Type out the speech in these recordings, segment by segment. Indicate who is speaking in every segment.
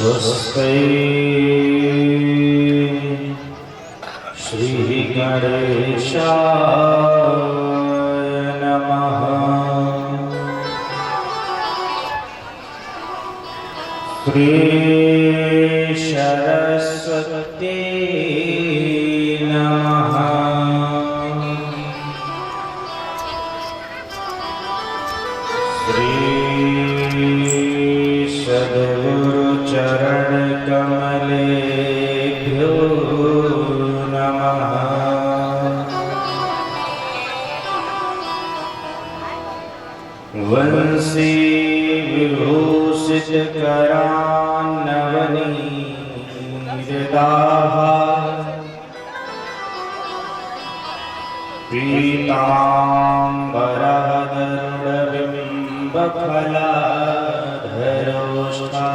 Speaker 1: स्वस्ति श्री गणेशाय नमः। श्री सरस्वती नमः। श्री सद्गुरु चरण कमलेभ्यो नमः। वंशी विभूषित करान्नवनीरदाभा पीताम्बरः गरुडबिम्बफलाधरोष्ठा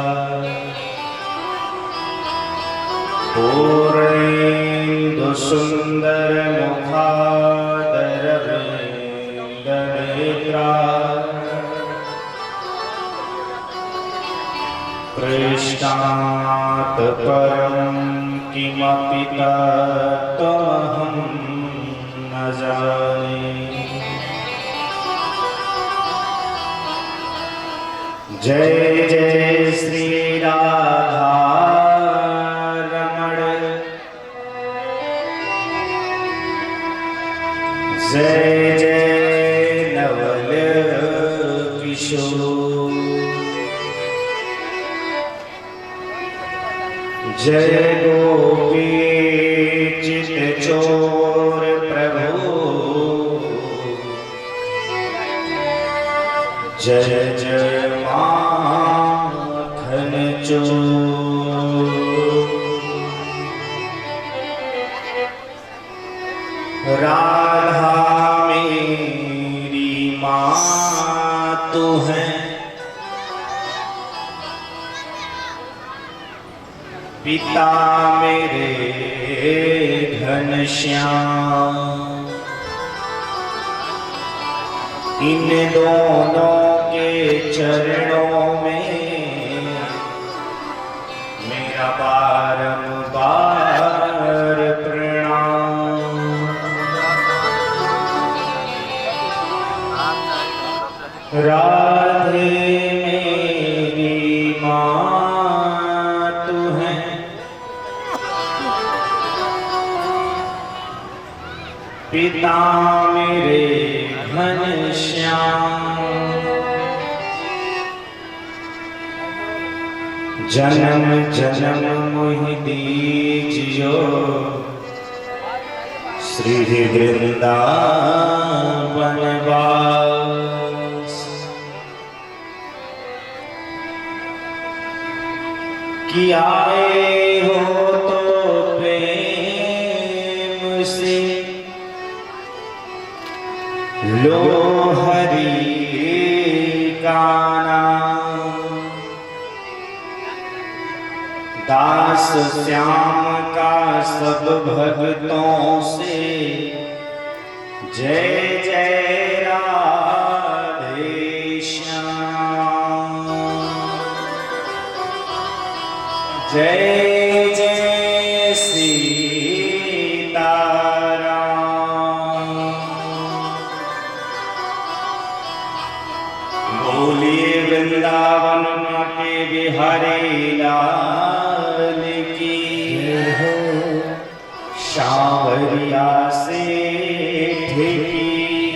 Speaker 1: पूर्णेन्दुसुन्दरमुखादरविन्दनेत्रा पृष्ठात् परं किमपि तत्त्वमहं न जाने। जय जय श्री राधा रमण, जय जय नवल किशोर, जय गोपी चित चोर प्रभु, जय जय माखन चोर। राधा मेरी माँ तू है, पिता मेरे घनश्याम। इन दोनों के चरणों में मेरा बारंबार प्रणाम। राधे मेरी माँ तू है, पिता मेरे घनश्याम। जन्म जन्म मोहि दीजियो श्री वृंदावन वास। कि आए हो तो प्रेम से लो हरि का नाम। दास श्याम का सब भक्तों से जय जय राधे श्याम। जय जय सीताराम। बोलिए वृंदावन के बिहारी लाल की हो। सांवरिया से ठेकी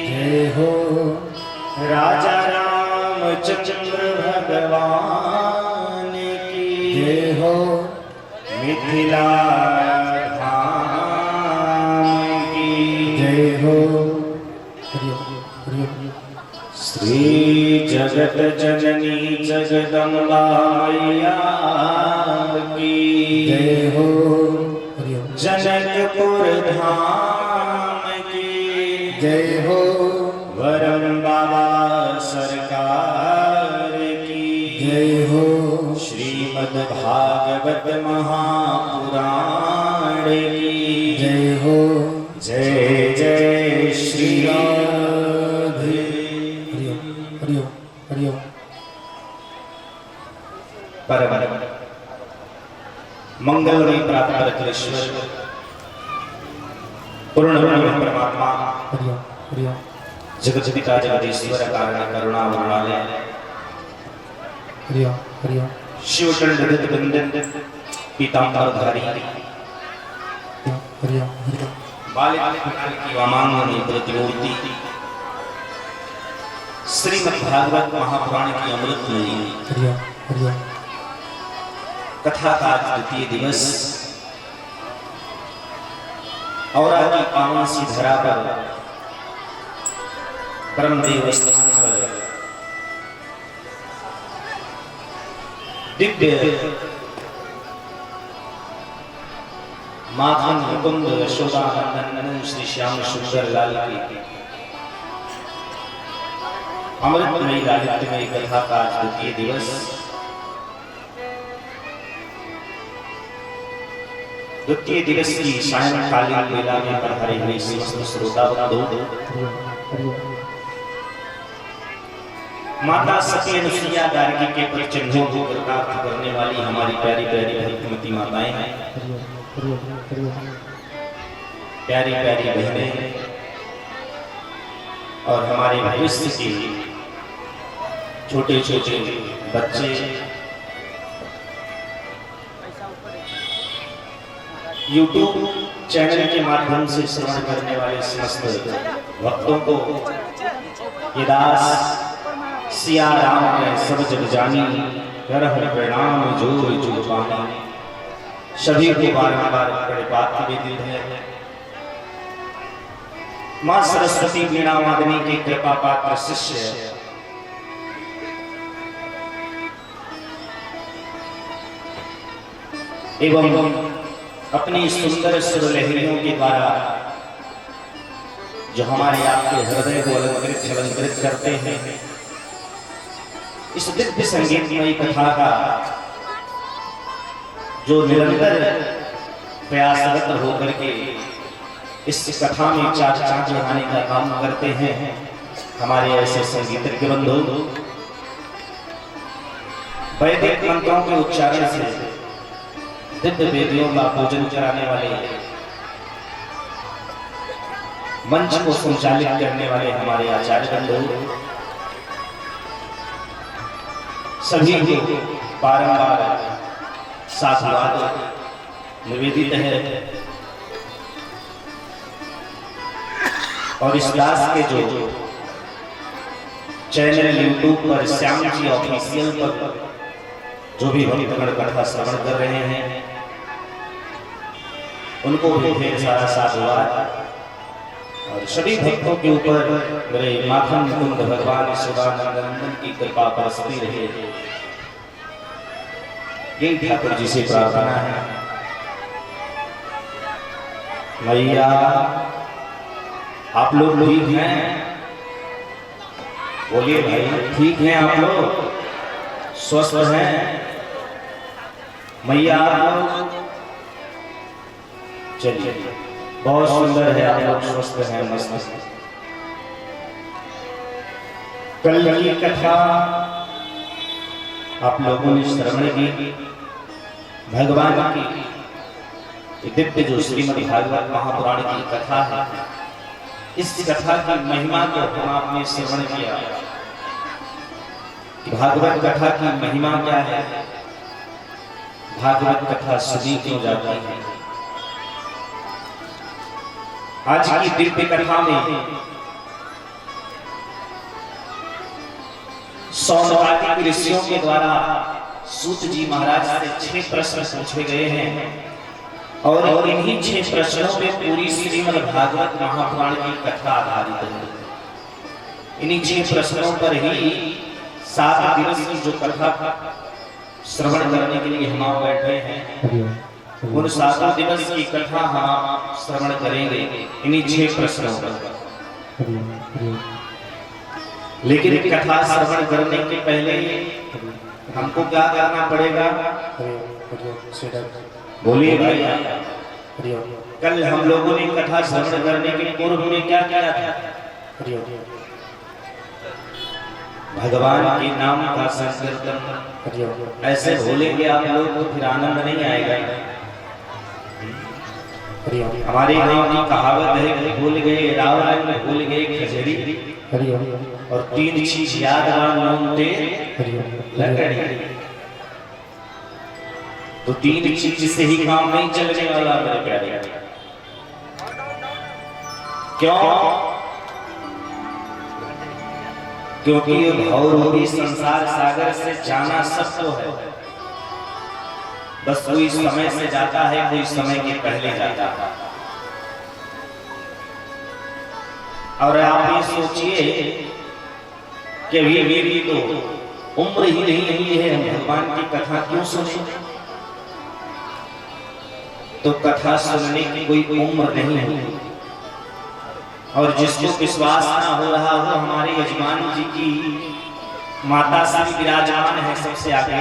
Speaker 1: जय हो। राजा रामचंद्र भगवान की जय हो। मिथिला धाम की जय हो। श्री जगत जननी जगदम्बा मैया की जय हो। जनकपुर धाम की जय हो। वरम बाबा सरकार की जय हो। श्रीमद् भागवत महापुराण की जय हो। जय जय श्री राधे। हरिओम हरिओम हरिओम। मंगलमय प्राप्त परमेश्वर पूर्ण परमात्मा जगत पिता जगदीश्वर कारण करुणा वरणालय शिव दंडित बंदन पीतांबरधारी बालिक की वामांगनी प्रतिमूर्ति श्रीमद् भागवत महापुराण की अमृतमयी कथा का द्वितीय दिवस और की पावन सी धरा पर परमदेव स्थान पर दिव्य माखन मुकुंद यशोदा नंदन श्री श्याम सुंदर लाल की अमृतमयी लालित्यमयी कथा का द्वितीय दिवस द्वितीय दिवस की सायंकालीन वेला में पधारे हुए समस्त श्रोता बंधु माता सती अनुसुईया गार्गी के प्रचंडों को कृतार्थ करने वाली हमारी प्यारी प्यारी भक्तिमती माताएं हैं, प्यारी प्यारी बहनें और हमारे भविष्य के छोटे छोटे बच्चे YouTube चैनल के माध्यम से श्रवण करने वाले समस्त भक्तों को ये दास सिया राम है सब जग जानी कर हर प्रणाम जोर जो पानी सभी को बारंबार प्रणिपात निवेदित है। मां सरस्वती वीणा वादनी के कृपा पात्र शिष्य एवं अपनी सुंदर सुर लहरियों के द्वारा जो हमारे आपके हृदय को अलंकृत करते हैं, इस दिव्य संगीतमयी कथा का जो निरंतर प्रयासरत होकर के इस कथा में चार चांद लगाने का काम करते हैं हमारे ऐसे संगीतज्ञ बंधु, वैदिक मंत्रों के उच्चारण से दिव्य वेदियों का पूजन कराने वाले, मंच को संचालित करने वाले हमारे आचार्य बंधु सभी को बारंबार साधुवाद निवेदित है। और इस दास के जो चैनल YouTube पर श्याम जी ऑफिशियल पर जो भी भक्तगण कथा श्रवण कर रहे हैं उनको भी ढेर सारा साधुवाद और सभी भक्तों के ऊपर मेरे माखन मुकुंद भगवान यशोदानंदन की कृपा बरसती रहे, यही ठाकुर जी से प्रार्थना है। मैया आप लोग ठीक हैं? बोलिए भाई, ठीक हैं आप लोग? स्वस्थ हैं? मैया आप लोग? चलिए, बहुत सुंदर है, आप लोग स्वस्थ हैं, मस्त। कल की कथा आप लोगों ने श्रवण की, भगवान की दिव्य जो श्रीमद् भागवत महापुराण की कथा है, इस कथा की महिमा को हम आपने श्रवण किया। भागवत कथा की महिमा क्या है, भागवत कथा सुनी क्यों जाती है। आज की दिव्य कथा में सौनकादिक ऋषियों के द्वारा सूत जी महाराज से 6 प्रश्न पूछे गए हैं और इन्हीं 6 प्रश्नों में पूरी श्रीमद् भागवत महापुराण की कथा आधारित है। इन्हीं 6 प्रश्नों पर ही 7 दिवस की जो कथा श्रवण करने के लिए हम बैठे हैं, उन 7 दिवस की कथा हम श्रवण करेंगे इन्हीं 6 प्रश्नों पर। लेकिन कथा श्रवण करने के पहले हमको क्या करना पड़ेगा? बोलिए भाई। कल हम लोगों ने कथा श्रवण करने के पूर्व में क्या किया था? भगवान के नाम का संकीर्तन ऐसे भूलेंगे आप लोग तो फिर आनंद नहीं आएगा। हमारे गांव की कहावत है कि भूल गए राव रंग भूल गए खजरी, और तीन चीज याद नूनते लकड़ी। तो तीन चीज से ही काम नहीं चलने वाला मेरे प्यारे। क्यों? क्योंकि ये भवरूपी संसार सागर से जाना सब तो है, बस कोई समय से जाता है, कोई समय के पहले जाता है। और आप ये सोचिए कि अभी मेरी तो उम्र ही नहीं हुई है, हम भगवान की कथा क्यों सुने? तो कथा सुनने की कोई उम्र नहीं हुई। और जिसको विश्वास ना हो रहा हो, हमारे यजमान जी की माता श्री विराजमान है सबसे आगे,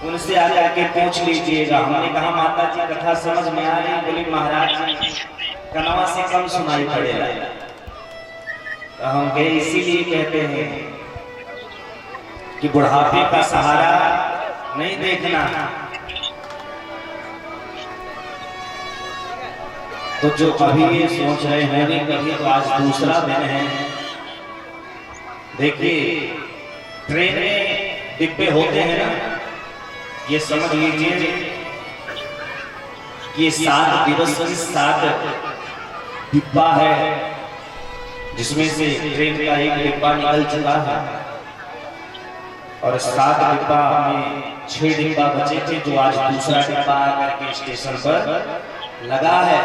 Speaker 1: उनसे आकर के पूछ लीजिएगा। हमने कहा माता जी कथा समझ में आ रही? बोली महाराज कनवा से कम सुनाई पड़ेगा। तो हम कहे इसीलिए कहते हैं कि बुढ़ापे का सहारा नहीं देखना। तो जो अभी ये सोच रहे होंगे कभी तो आज दूसरा दिन है। देखिए ट्रेन में डिब्बे होते हैं ना, ये समझ लीजिए कि 7 दिवस की 7 डिब्बा है, जिसमें से ट्रेन का एक डिब्बा निकल चुका है और 7 डिब्बा में 6 डिब्बा बचे थे, जो आज दूसरा डिब्बा आकर के स्टेशन पर लगा है।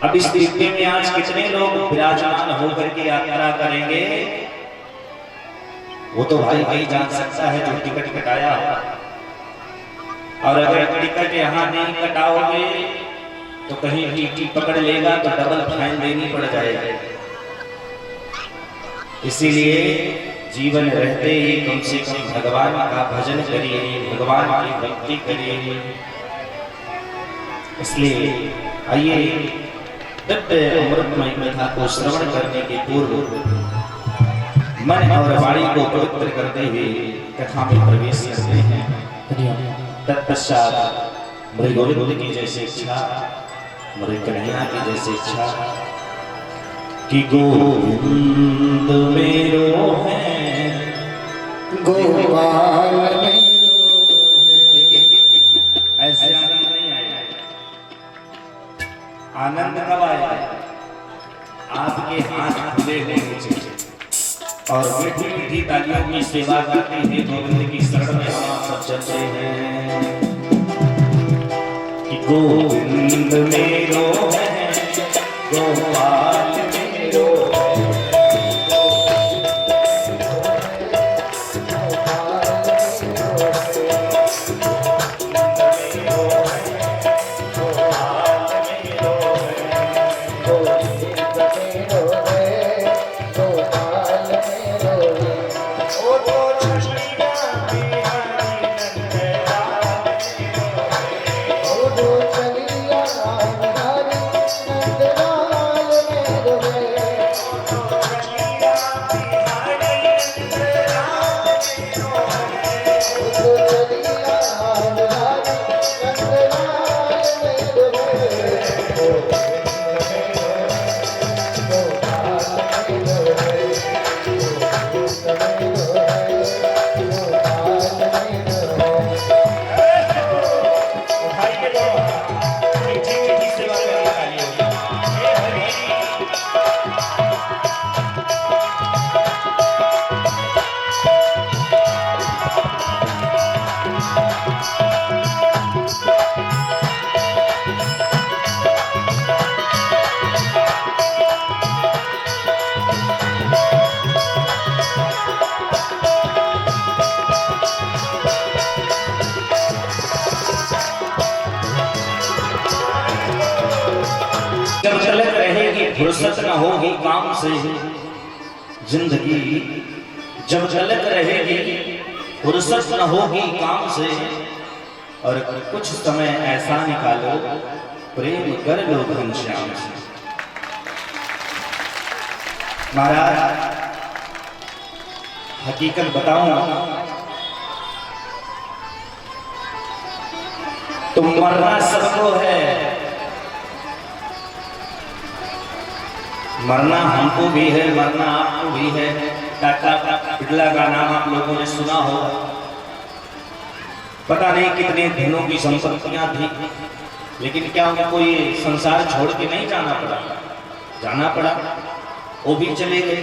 Speaker 1: अब इस डिब्बे में आज कितने लोग विराजमान होकर के यात्रा करेंगे, वो तो भाई वही जान सकता है जो टिकट कटाया। और अगर टिकट यहाँ नहीं कटाओगे तो कहीं टीटी पकड़ लेगा तो डबल फाइन देनी पड़ जाएगी। इसीलिए जीवन रहते ही कम से कम भगवान का भजन करिए, भगवान की भक्ति करिए। इसलिए आइए अमृतमय कथा को श्रवण करने के पूर्व मन और वाणी को पवित्र करते हुए कथा में प्रवेश करते हैं। तत्पश्चात मेरे गोविंद की जैसे इच्छा, मेरे कन्हैया की जैसे इच्छा कि गोविंद मेरो है गोपाल मेरो है। ऐसे आनंद नहीं आएगा। आनंद कब आएगा? आपके हाथ खुले होने चाहिए और मीठी मीठी तालियों की सेवा करते हैं। गोविंद की शरण में हम सब चलते हैं कि गोविंद मेरो है गोपाल मेरो है। जब तलक रहेगी फुर्सत न होगी काम से जिंदगी, जब तलक रहेगी फुर्सत न होगी काम से, और कुछ समय ऐसा निकालो प्रेम कर लो घनश्याम। श्याम। हकीकत बताऊं तो मरना सबको है, मरना हमको भी है, मरना आपको भी है। टाटा बिरला का नाम आप लोगों ने सुना हो, पता नहीं कितने दिनों की संपत्तियां थी, लेकिन क्या उनको ये संसार छोड़ के नहीं जाना पड़ा? जाना पड़ा, वो भी चले गए।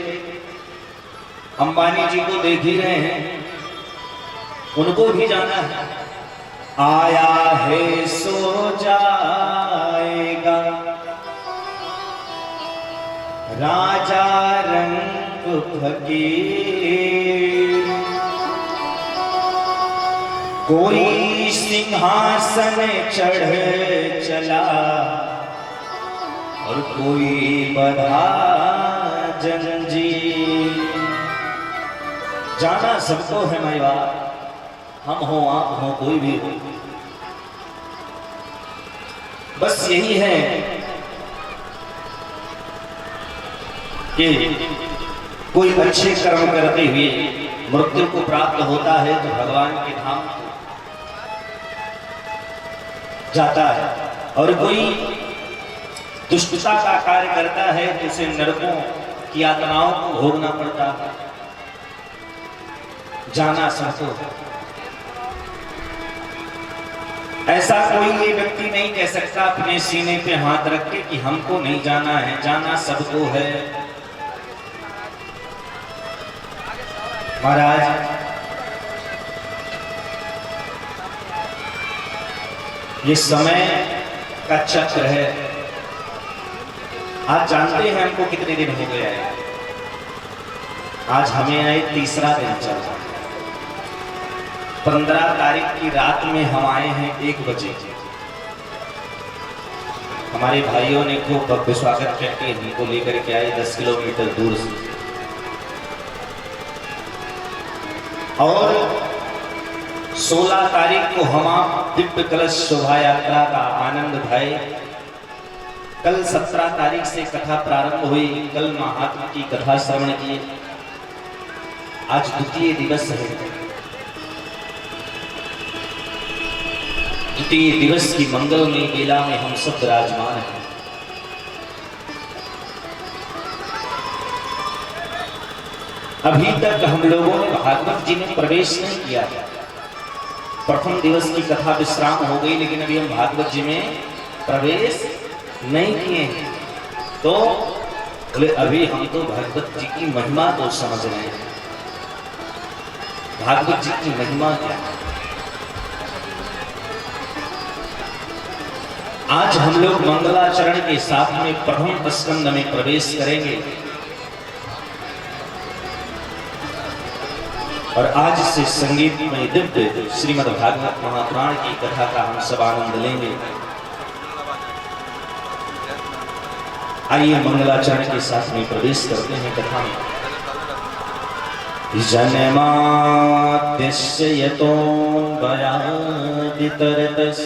Speaker 1: अंबानी जी को देख ही रहे हैं, उनको भी जाना है। आया है सो जाएगा राजा रंग फकीर, कोई सिंहासन चढ़ चला और कोई बधा जंजीर। जाना सबको है माई बाप, हम हो आप हो कोई भी हो, बस यही है कि कोई अच्छे कर्म करते हुए मृत्यु को प्राप्त होता है तो भगवान के धाम जाता है, और कोई दुष्टता का कार्य करता है तो उसे नरकों की यातनाओं को भोगना पड़ता है। जाना सबको, ऐसा कोई ये व्यक्ति नहीं कह सकता अपने सीने पे हाथ रख के कि हमको नहीं जाना है। जाना सबको है। महाराज ये समय का चक्र है। आज जानते हैं हमको कितने दिन हो गए हैं? आज हमें आए तीसरा दिन चल रहा है। 15 तारीख की रात में हम आए हैं 1 बजे। हमारे भाइयों ने खूब भव्य स्वागत करके हमको लेकर के आए 10 किलोमीटर दूर से, और 16 तारीख को हम आप दिव्य कलश शोभा यात्रा का आनंद उठाए। कल 17 तारीख से कथा प्रारंभ हुई, कल महात्मा की कथा श्रवण किए। आज द्वितीय दिवस है। द्वितीय दिवस की मंगलमय बेला में हम सब विराजमान हैं। अभी तक हम लोगों ने भागवत जी में प्रवेश नहीं किया है। प्रथम दिवस की कथा विश्राम हो गई, लेकिन अभी हम भागवत जी में प्रवेश नहीं किए हैं। तो बोले अभी हम तो भागवत जी की महिमा तो समझ रहे हैं। भागवत जी की महिमा क्या है? आज हम लोग मंगलाचरण के साथ में प्रथम स्कंद में प्रवेश करेंगे, और आज से संगीत में दिव्य श्रीमद् भागवत महापुराण की कथा का हम सब आनंद लेंगे। आइए मंगलाचरण के साथ में प्रवेश करते हैं कथा में। जन्माद्यस्य यतोऽन्वयादितरतस्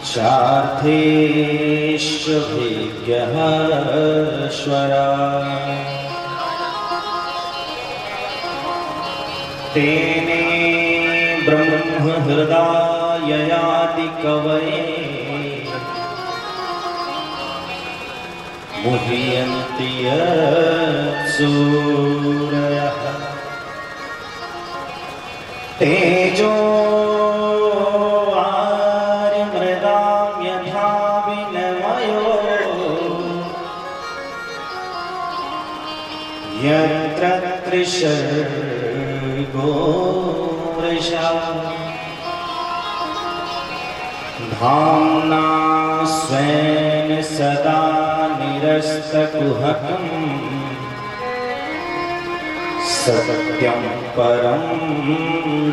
Speaker 1: चार्थेष्वभिज्ञः स्वरा तेने ब्रह्म हृदयादि कवये मुह्यन्ति सूरयः तेजो आर्यमृदां यथा विनिमयो यत्र त्रिसर्गो वृषा धाम्ना स्वेन सदा निरस्तकुहकम् सत्यं परं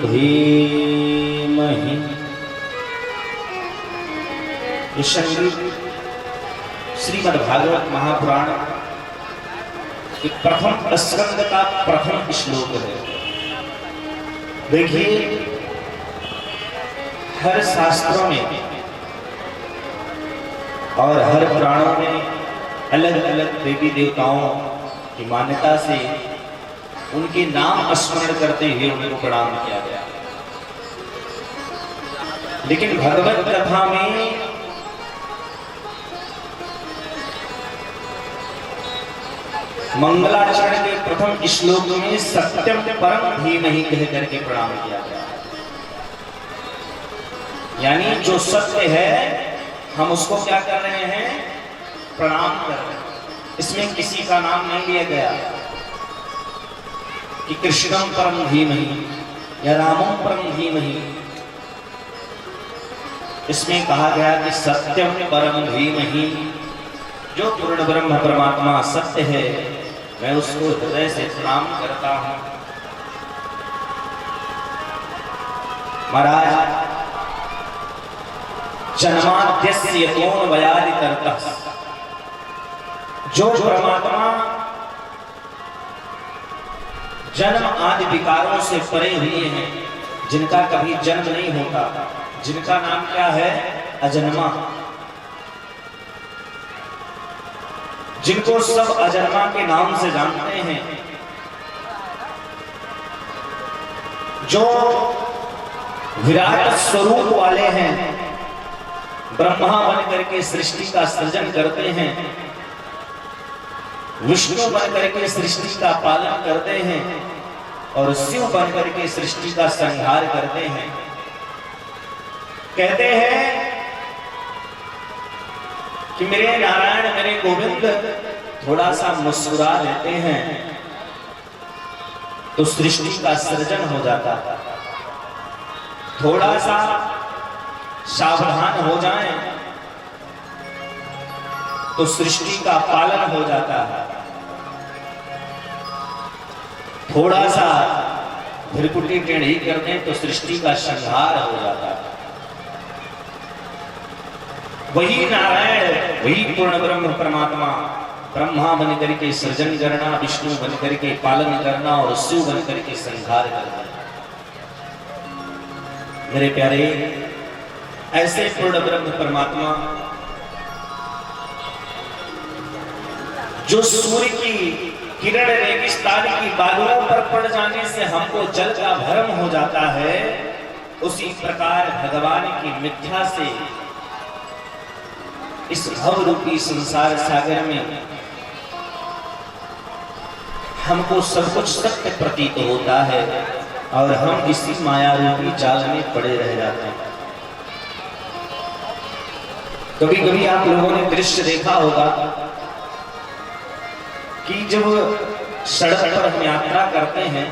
Speaker 1: धीमहि। ये संगीत श्रीमद् भागवत महापुराण के प्रथम स्कंद का प्रथम श्लोक है। देखिए, हर शास्त्रों में और हर पुराणों में अलग अलग देवी देवताओं की मान्यता से उनके नाम स्मरण करते हुए उनको प्रणाम किया गया। लेकिन भगवत कथा में मंगलाचरण के प्रथम श्लोक में सत्यम परम धीमहि कह करके प्रणाम किया गया। यानी जो सत्य है हम उसको क्या कर रहे हैं, प्रणाम कर रहे हैं। इसमें किसी का नाम नहीं लिया गया कि कृष्णम परम धीमहि या रामम परम धीमहि। इसमें कहा गया कि सत्यम परम धीमहि, जो पूर्ण ब्रह्म परमात्मा सत्य है मैं उसको हृदय से प्रणाम करता हूं। महाराज जन्माद्यस्य यतोन वयादितरतः, जो परमात्मा जन्म आदि विकारों से परे हुए हैं, जिनका कभी जन्म नहीं होता, जिनका नाम क्या है, अजन्मा, जिनको सब अजन्मा के नाम से जानते हैं, जो विराट स्वरूप वाले हैं, ब्रह्मा बन करके सृष्टि का सृजन करते हैं, विष्णु बन करके सृष्टि का पालन करते हैं और शिव बन करके सृष्टि का संहार करते हैं। कहते हैं कि मेरे नारायण मेरे गोविंद थोड़ा सा मुस्कुरा देते हैं तो सृष्टि का सृजन हो जाता है, थोड़ा सा सावधान हो जाएं तो सृष्टि का पालन हो जाता है, थोड़ा सा भ्रिकुटी टेढ़ी कर दें तो सृष्टि का संहार हो जाता है। वही नारायण, वही पूर्ण ब्रह्म परमात्मा ब्रह्मा बन करके सृजन करना, विष्णु बन करके पालन करना और शिव बन करके संहार करना। मेरे प्यारे, ऐसे पूर्ण ब्रह्म परमात्मा जो सूर्य की किरण रेगिस्तान की बादलों पर पड़ जाने से हमको जल का भ्रम हो जाता है, उसी प्रकार भगवान की मिथ्या से इस भव रूपी संसार सागर में हमको सब कुछ सत्य प्रतीत होता है और हम इसी माया रूपी जाल में पड़े रह जाते हैं। कभी कभी आप लोगों ने दृश्य देखा होगा कि जब सड़क पर हम यात्रा करते हैं,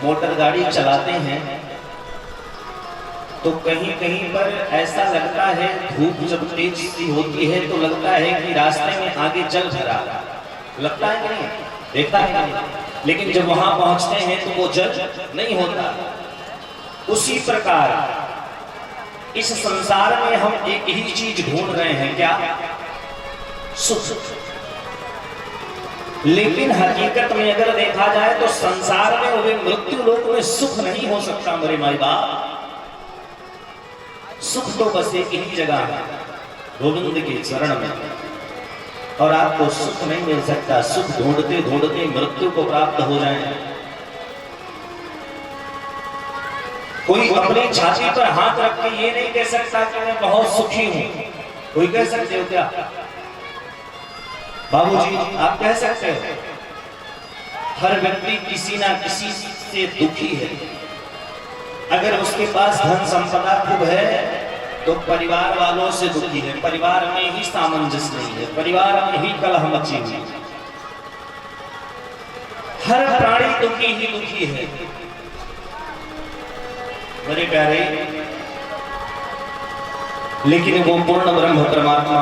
Speaker 1: मोटर गाड़ी चलाते हैं, तो कहीं कहीं पर ऐसा लगता है, धूप जब तेज सी होती है तो लगता है कि रास्ते में आगे जल भरा, लगता है कि नहीं, देखता है कि नहीं, लेकिन जब वहां पहुंचते हैं तो वो जल नहीं होता। उसी प्रकार इस संसार में हम एक ही चीज ढूंढ रहे हैं, क्या, सुख। लेकिन हकीकत में अगर देखा जाए तो संसार में वे मृत्यु लोक में सुख नहीं हो सकता। मेरे माई बाप, सुख तो बस एक ही जगह है, गोविंद के चरण में, और आपको सुख नहीं मिल सकता। सुख ढूंढते ढूंढते मृत्यु को प्राप्त हो जाए। कोई अपनी छाती पर हाथ रख के ये नहीं कह सकता कि मैं बहुत सुखी हूं। कोई कह सकते हो क्या? बाबूजी आप कह सकते हो? हर व्यक्ति किसी ना किसी से दुखी है। अगर उसके पास धन संपदा खूब है तो परिवार वालों से दुखी है, परिवार में ही सामंजस्य नहीं है, परिवार में ही कलह मची हुई है। हर प्राणी दुखी ही दुखी है। मेरे प्यारे, लेकिन वो पूर्ण ब्रह्म परमात्मा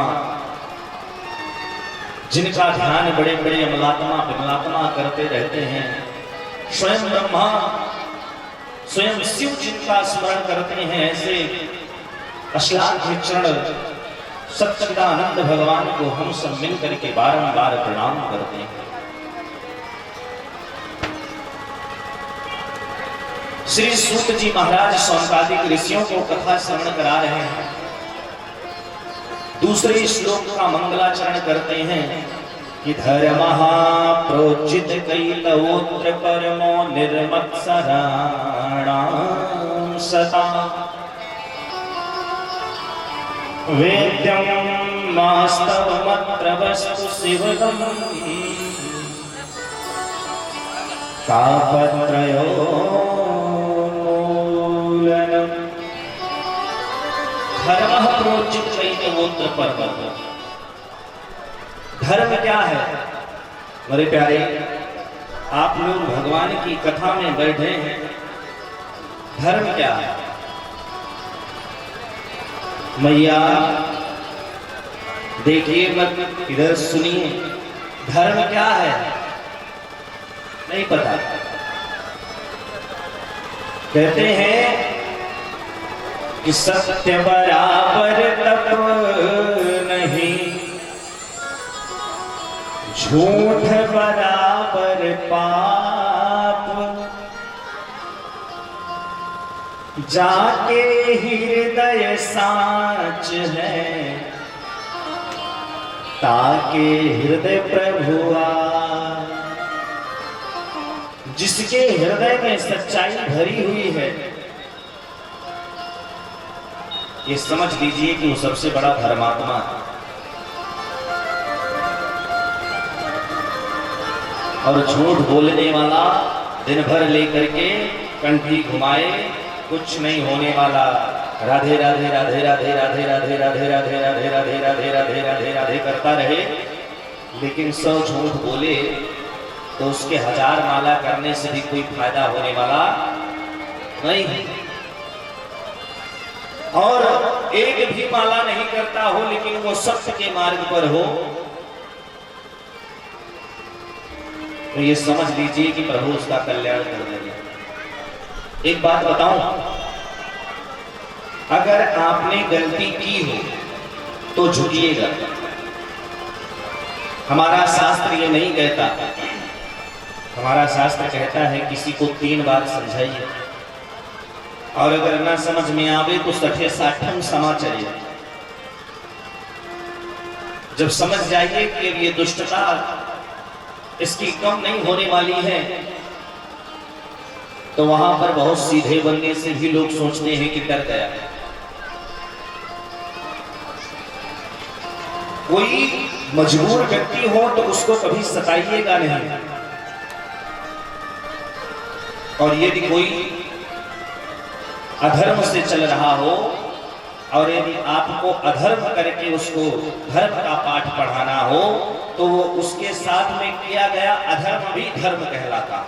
Speaker 1: जिनका ध्यान बड़े बड़े अमलात्मा करते रहते हैं, स्वयं ब्रह्मा स्वयं शिव जिनका स्मरण करते हैं, ऐसे अश्लाघ्य चरण सच्चिदानंद भगवान को हम सब मिल करके बारंबार प्रणाम करते हैं। श्री सूत जी महाराज सौनकादिक ऋषियों को कथा श्रवण करा रहे हैं। दूसरे श्लोक का मंगलाचरण करते हैं कि धर्मः प्रोचित कैलवोत्र परमो निर्मत्सराणां सता वेद्यं मास्तवमत्र वस्तु शिवदं तापत्रयोन्मूलनम्। धर्मः प्रोचित कैलवोत्र परमो, धर्म क्या है मेरे प्यारे? आप लोग भगवान की कथा में बैठे हैं, धर्म क्या है? मैया देखिए मत, इधर सुनिए, धर्म क्या है? नहीं पता। कहते हैं कि सत्य बराबर तप नहीं, झूठ बराबर पाप, जाके हृदय साच है, ताके हृदय प्रभुआ। जिसके हृदय में सच्चाई भरी हुई है, ये समझ लीजिए कि वो सबसे बड़ा धर्मात्मा है। और झूठ बोलने वाला दिन भर लेकर के कंठी घुमाए, कुछ नहीं होने वाला। राधे राधे राधे राधे राधे राधे राधे राधे राधे राधे राधे राधे राधे राधे करता रहे, लेकिन 100 झूठ बोले तो उसके 1000 माला करने से भी कोई फायदा होने वाला नहीं। और एक भी माला नहीं करता हो लेकिन वो सत्य के मार्ग पर हो, तो ये समझ लीजिए कि प्रभु उसका कल्याण कर देंगे। एक बात बताऊं, अगर आपने गलती की हो तो झुकिएगा। हमारा शास्त्र ये नहीं कहता, हमारा शास्त्र कहता है किसी को 3 बार समझाइए, और अगर ना समझ में आवे तो 60 समा चलिए। जब समझ जाइए कि ये दुष्टता इसकी कम नहीं होने वाली है, तो वहां पर बहुत सीधे बनने से भी लोग सोचते हैं कि डर गया। कोई मजबूर व्यक्ति हो तो उसको कभी सताइएगा नहीं, और यदि कोई अधर्म से चल रहा हो और यदि आपको अधर्म करके उसको धर्म का पाठ पढ़ाना हो, तो वो उसके साथ में किया गया अधर्म भी धर्म कहलाता।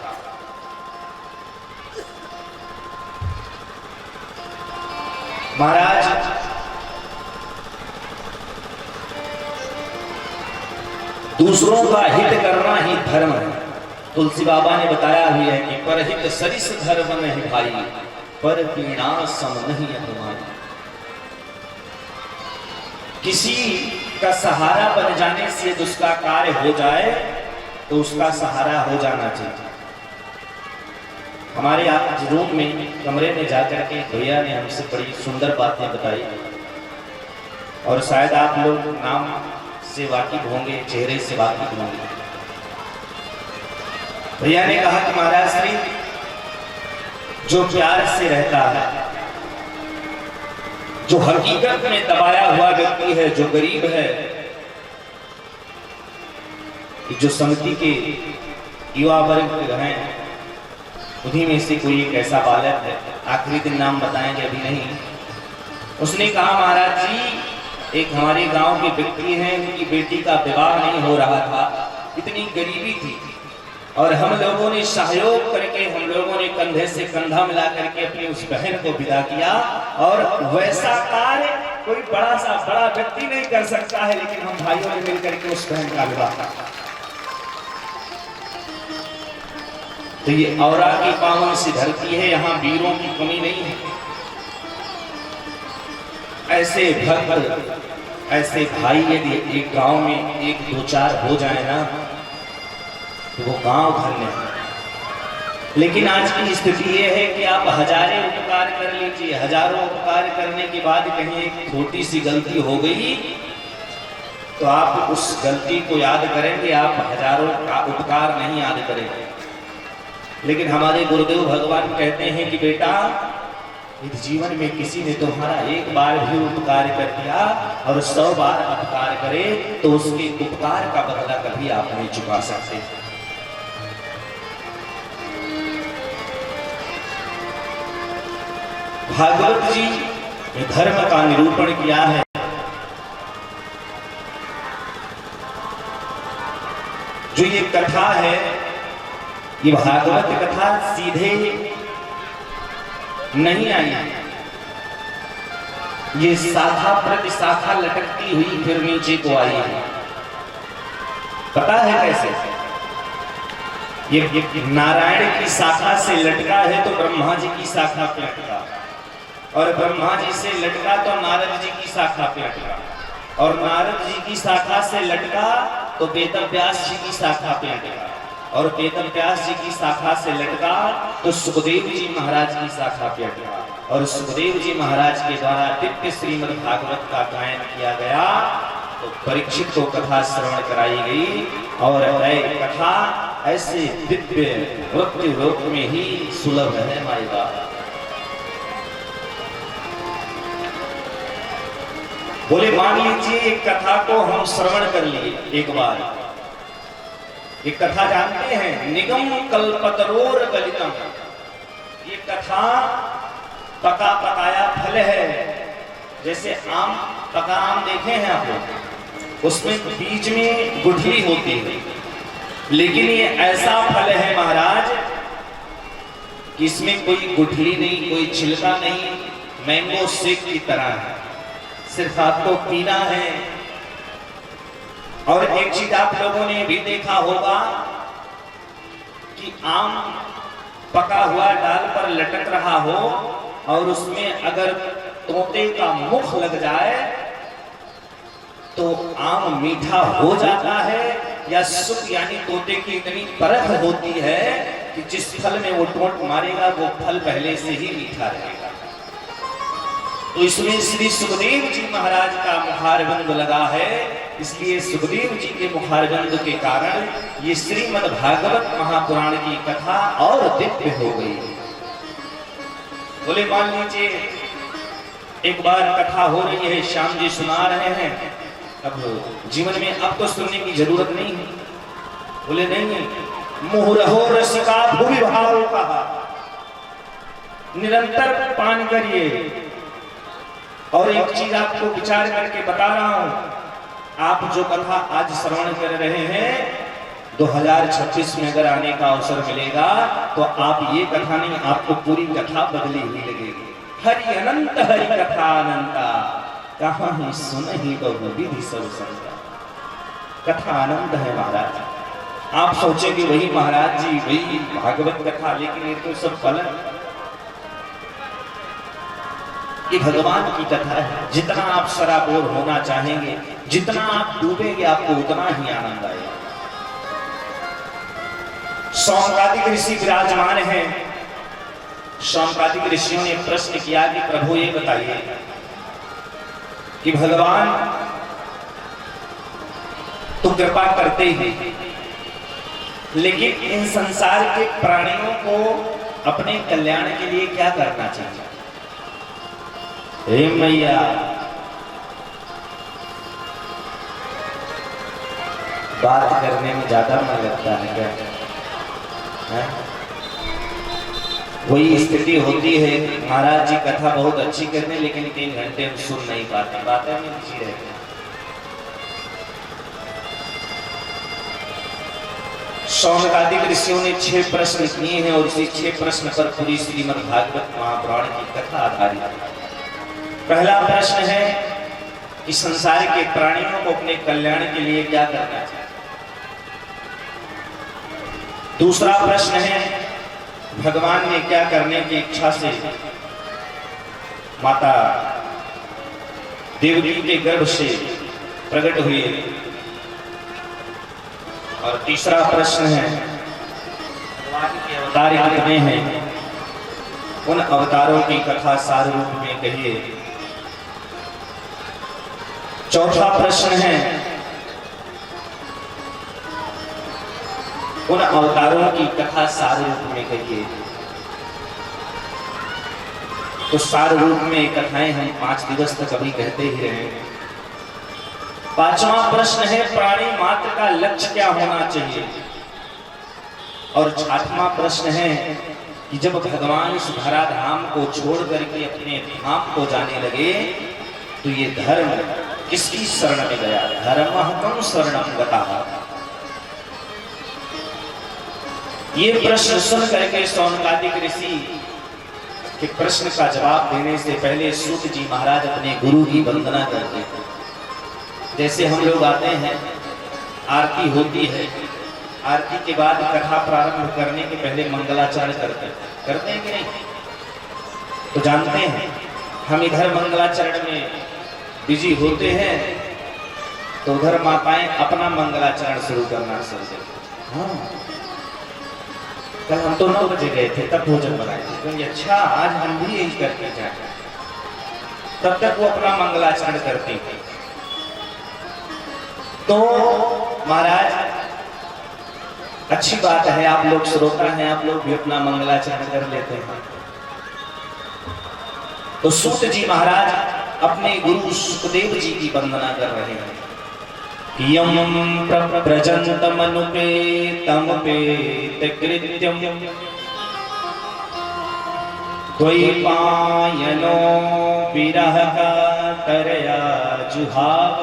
Speaker 1: महाराज दूसरों का हित करना ही धर्म है। तुलसी बाबा ने बताया भी है कि परहित सरिस धर्म नहीं भाई, पर पीड़ा सम नहीं हमारी। किसी का सहारा बन जाने से उसका कार्य हो जाए तो उसका सहारा हो जाना चाहिए। हमारे आज रूम में कमरे में जाकर के भैया ने हमसे बड़ी सुंदर बातें बताई, और शायद आप लोग नाम से वाकिफ होंगे, चेहरे से वाकिफ होंगे। भैया ने कहा कि महाराज श्री जो प्यार से रहता है, जो हकीकत में दबाया हुआ व्यक्ति है, जो गरीब है, जो समिति के युवा वर्ग हैं, उन्हीं में से कोई एक ऐसा बालक है, आखिरी दिन नाम बताएंगे अभी नहीं। उसने कहा महाराज जी, एक हमारे गांव के व्यक्ति हैं, उनकी बेटी का विवाह नहीं हो रहा था, इतनी गरीबी थी, और हम लोगों ने सहयोग करके, हम लोगों ने कंधे से कंधा मिला करके अपनी उस बहन को विदा किया। और वैसा कार्य कोई बड़ा व्यक्ति नहीं कर सकता है, लेकिन हम भाइयों ने मिलकर के उस बहन का विवाह किया। तो ये औरा की पावन सी धरती है, यहाँ वीरों की कमी नहीं है। ऐसे भक्त, ऐसे भाई यदि एक गांव में 1, 2, 4 हो जाए ना, तो वो गांव भर में। लेकिन आज की स्थिति ये है कि आप हजारों उपकार कर लीजिए, हजारों उपकार करने के बाद कहीं एक छोटी सी गलती हो गई तो आप उस गलती को याद करेंगे, आप हजारों का उपकार नहीं याद करेंगे। लेकिन हमारे गुरुदेव भगवान कहते हैं कि बेटा, इस जीवन में किसी ने तुम्हारा एक बार भी उपकार कर दिया और 100 बार अपकार करे तो उसके उपकार का बदला कभी आप नहीं चुका सकते। भागवत जी ने धर्म का निरूपण किया है। जो ये कथा है, ये भागवत कथा सीधे नहीं आई, ये शाखा प्रति शाखा लटकती हुई फिर नीचे को आई है। पता है कैसे? ये नारायण की शाखा से लटका है तो ब्रह्मा जी की शाखा पे लटका, और ब्रह्मा जी से लटका तो नारद जी की शाखा पे लटका, और नारद जी की शाखा से लटका तो वेदव्यास जी की शाखा पे लटका, और वेदव्यास जी की शाखा से लटका तो सुखदेव जी महाराज की शाखा पे लटका, और सुखदेव जी महाराज के द्वारा दिव्य श्रीमद् भागवत का गायन किया गया। तो परीक्षित को कथा श्रवण कराई गई, और कथा ऐसे दिव्य मृत्यु लोक में ही सुलभ है माई बाप। बोले मान लीजिए एक कथा को हम श्रवण कर लिए एक बार। एक कथा जानते हैं, निगम कल्पतरोर गलितम। ये कथा पका पकाया फल है। जैसे आम, पका आम देखे हैं आप लोग, उसमें बीच में गुठली होती है, लेकिन ये ऐसा फल है महाराज कि इसमें कोई गुठली नहीं, कोई छिलका नहीं, मैंगो शेक की तरह है, सिर्फ आपको पीना है। और एक चीज आप लोगों ने भी देखा होगा कि आम पका हुआ डाल पर लटक रहा हो और उसमें अगर तोते का मुख लग जाए तो आम मीठा हो जाता है, या सुख यानी तोते की इतनी परख होती है कि जिस फल में वो टोंट मारेगा वो फल पहले से ही मीठा रहेगा। तो इसमें श्री सुखदेव जी महाराज का मुखारबंद लगा है, इसलिए सुखदेव जी के मुखारबंद के कारण ये श्रीमद् भागवत महापुराण की कथा और दिव्य हो गई। बोले मान लीजिए एक बार कथा हो रही है, श्याम जी सुना रहे हैं, अब जीवन में अब तो सुनने की जरूरत नहीं है। बोले नहीं, मुहुरहो रसिका भूमि भाव कहा, निरंतर पान करिए। और एक चीज आपको विचार करके बता रहा हूं, आप जो कथा आज श्रवण कर रहे हैं 2026 में अगर आने का अवसर मिलेगा तो आप ये कथा नहीं, आपको पूरी कथा बदली हुई लगेगी। हरि अनंत हरि कथा अनंता, कहाँ ही सुन ही बहु विधि सब संता। कथा आनंद है महाराज। आप सोचेंगे वही महाराज जी वही भागवत कथा, लेकिन ये तो सब फलन, ये भगवान की कथा है। जितना आप सराबोर होना चाहेंगे, जितना आप डूबेंगे, आपको उतना ही आनंद आएगा। शौनकादिक ऋषि विराजमान हैं। शौनकादिक ऋषियों ने प्रश्न किया कि प्रभु ये बताइए कि भगवान तो कृपा करते ही, लेकिन इन संसार के प्राणियों को अपने कल्याण के लिए क्या करना चाहिए? हे मैया, बात करने में ज्यादा मन लगता है क्या? है? वही स्थिति होती है, महाराज जी कथा बहुत अच्छी करने लेकिन 3 घंटे हम सुन नहीं पाते, बातें में रुचि रहती है। शौनकादिक ऋषियों ने 6 प्रश्न किए हैं और इसी 6 प्रश्न पर पूरी श्रीमद् भागवत महापुराण की कथा आधारित है। पहला प्रश्न है कि संसार के प्राणियों को अपने कल्याण के लिए क्या करना चाहिए। दूसरा प्रश्न है भगवान ने क्या करने की इच्छा से माता देवकी के गर्भ से प्रकट हुए। और तीसरा प्रश्न है भगवान के अवतार कितने हैं, उन अवतारों की कथा सार रूप में कहिए। चौथा प्रश्न है उन अवतारों की कथा सार रूप में कहिए। तो सार रूप में कथाएं हम 5 दिवस तक अभी कहते ही रहे। 5वां प्रश्न है प्राणी मात्र का लक्ष्य क्या होना चाहिए। और 6वां प्रश्न है कि जब भगवान इस धराधाम को छोड़ करके अपने धाम को जाने लगे तो ये धर्म किसकी शरण में गया। धर्मः शरणं गतः। ये प्रश्न सुन करके शौनकादिक ऋषि के प्रश्न का जवाब देने से पहले सूत जी महाराज अपने गुरु की वंदना करते थे। जैसे हम लोग आते हैं, आरती होती है, आरती के बाद कथा प्रारंभ करने के पहले मंगलाचरण करते हैं कि नहीं। तो जानते हैं हम इधर मंगलाचरण में बिजी होते हैं तो उधर माताएं अपना मंगलाचरण शुरू करना शुरू करते। हाँ, कल हम तो 9 बजे गए थे, तब भोजन बनाए थे। तो अच्छा आज हम भी यही करके जाए। तब तक वो अपना मंगलाचरण करते थे। तो महाराज अच्छी बात है, आप लोग श्रोता हैं, आप लोग भी अपना मंगलाचरण कर लेते हैं। तो सूत जी महाराज अपने गुरु सुखदेव जी की वंदना कर रहे हैं। यम प्रव्रजन्तमनुपेतम पेतकृत्यम द्वैपायनो विरह तरया जुहाव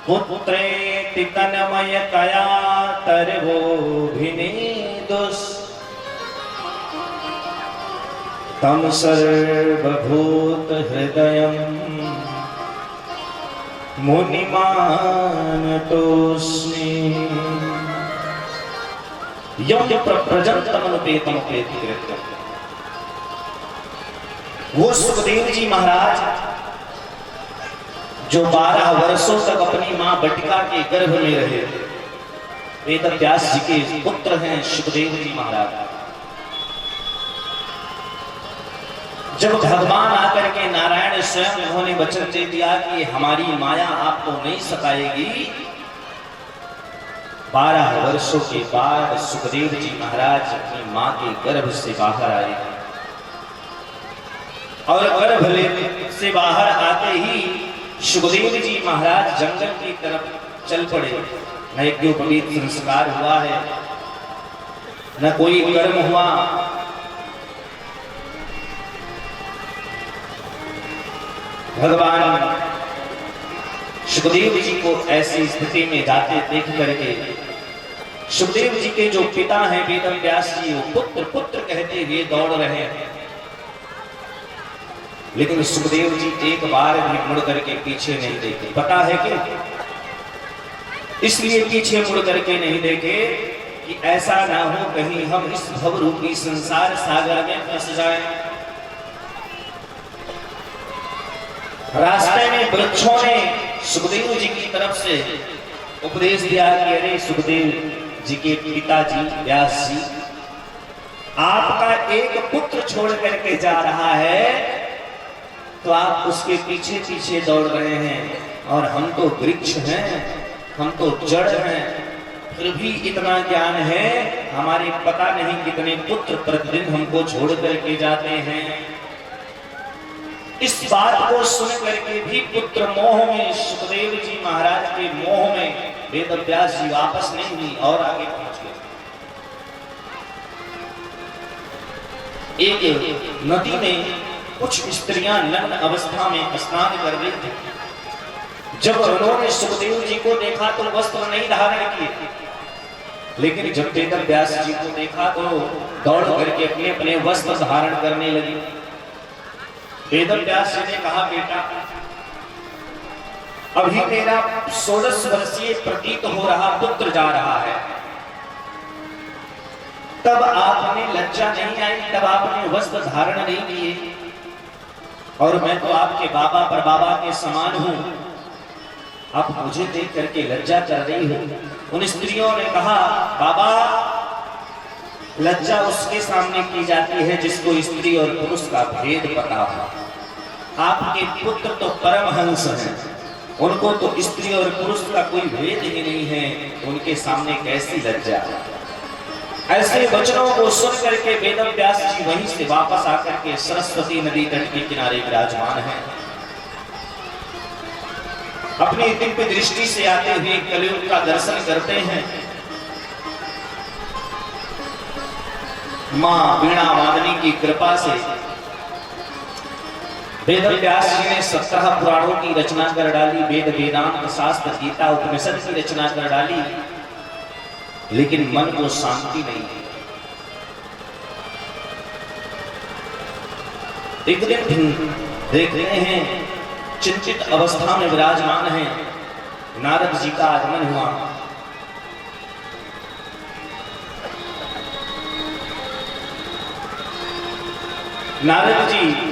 Speaker 1: पुत्रेति तन्मयतया तर्वोऽभिनेदुस् तम सर्वभूत हृदयं मुनिमानतोऽस्मि। यम प्रव्रजन्तमनुपेतम पेतकृत्यम। वो सुखदेव जी महाराज जो 12 वर्षों तक अपनी मां बटिका के गर्भ में रहे, वेदव्यास जी के पुत्र हैं सुखदेव जी महाराज। जब भगवान आकर के नारायण स्वयं उन्होंने वचन दे दिया कि हमारी माया आपको नहीं सताएगी, 12 वर्षों के बाद सुखदेव जी महाराज अपनी मां के गर्भ से बाहर आए और गर्भ से बाहर आते ही सुखदेव जी महाराज जंगल की तरफ चल पड़े। न यज्ञोपवीत संस्कार हुआ है, न कोई कर्म हुआ। भगवान सुखदेव जी को ऐसी स्थिति में जाते देख करके सुखदेव जी के जो पिता हैं वेदव्यास जी, वो पुत्र पुत्र कहते हुए दौड़ रहे हैं। लेकिन सुखदेव जी एक बार भी मुड़ करके पीछे नहीं देखे। पता है क्यों? इसलिए पीछे मुड़ करके नहीं देखे कि ऐसा ना हो कहीं हम इस भव रूपी संसार सागर में फंस जाएं। रास्ते में वृक्षों ने सुखदेव जी की तरफ से उपदेश दिया कि अरे सुखदेव जी के पिताजी व्यास जी, आपका एक पुत्र छोड़ करके जा रहा है तो आप उसके पीछे पीछे दौड़ रहे हैं, और हम तो वृक्ष हैं, हम तो जड़ हैं, फिर भी इतना ज्ञान है हमारे, पता नहीं कितने पुत्र प्रतिदिन हमको छोड़ करके जाते हैं। इस बात को सुन करके भी पुत्र मोह में, सुखदेव जी महाराज के मोह में वेदव्यास जी वापस नहीं हुई और आगे पहुंच गए। एक नदी में कुछ स्त्रियां नग्न अवस्था में स्नान कर रही थी। जब उन्होंने सुखदेव जी को देखा तो वस्त्र नहीं धारण किए, लेकिन जब वेदव्यास जी को देखा तो दौड़ करके अपने अपने वस्त्र धारण करने लगी। वेदव्यास जी ने कहा, बेटा अभी मेरा 16 वर्षीय प्रतीत हो रहा पुत्र जा रहा है, तब आपने लज्जा नहीं आई, तब आपने वस्त्र धारण नहीं किए, और मैं तो आपके बाबा पर बाबा के समान हूं, आप मुझे देख करके लज्जा कर रही हो। उन स्त्रियों ने कहा, बाबा लज्जा उसके सामने की जाती है जिसको स्त्री और पुरुष का भेद पता हो। आपके पुत्र तो परमहंस हैं, उनको तो स्त्री और पुरुष का कोई भेद ही नहीं है, उनके सामने कैसी लज्जा। ऐसे वचनों को सुन करके वेदव्यास जी वहीं से वापस आकर के सरस्वती नदी तट के किनारे विराजमान हैं। अपनी दिव्य दृष्टि से आते हुए कलियुग का दर्शन करते हैं। मां वीणा वादनी की कृपा से वेदव्यास जी ने 17 पुराणों की रचना कर डाली, वेद वेदांत शास्त्र गीता उपनिषद की रचना कर डाली, लेकिन मन को शांति नहीं। एक दिन देख रहे हैं चिंतित अवस्था में विराजमान हैं, नारद जी का आगमन हुआ। नारद जी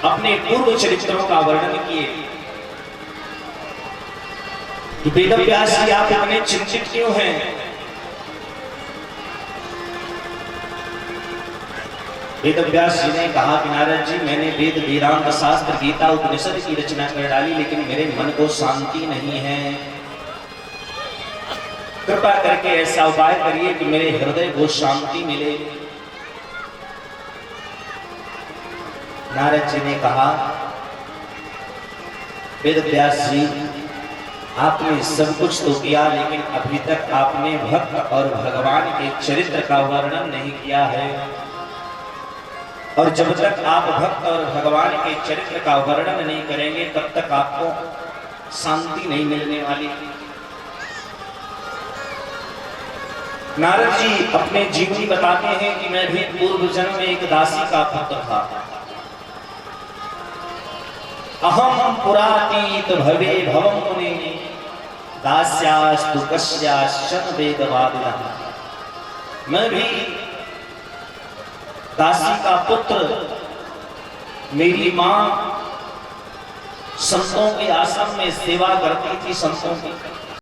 Speaker 1: अपने पूर्व चरित्रों का वर्णन किए कि वेदव्यास जी आप इतने चिंतित क्यों हैं। वेदव्यास जी ने कहा कि नारद जी मैंने वेद वेदांत शास्त्र गीता उपनिषद की रचना कर डाली, लेकिन मेरे मन को शांति नहीं है। कृपा करके ऐसा उपाय करिए कि मेरे हृदय को शांति मिले। नारद जी ने कहा वेदव्यास जी आपने सब कुछ तो किया, लेकिन अभी तक आपने भक्त और भगवान के चरित्र का वर्णन नहीं किया है, और जब तक आप भक्त और भगवान के चरित्र का वर्णन नहीं करेंगे तब तक आपको शांति नहीं मिलने वाली। नारद जी अपने जीवनी बताते हैं कि मैं भी पूर्व जन्म में एक दासी का पुत्र था। अहम पुरातीत भवे भवम मुने दास्यास्तु कस्याश्चन वेदवादिनः। मैं भी दासी का पुत्र, मेरी मां संतों के आश्रम में सेवा करती थी, संतों की।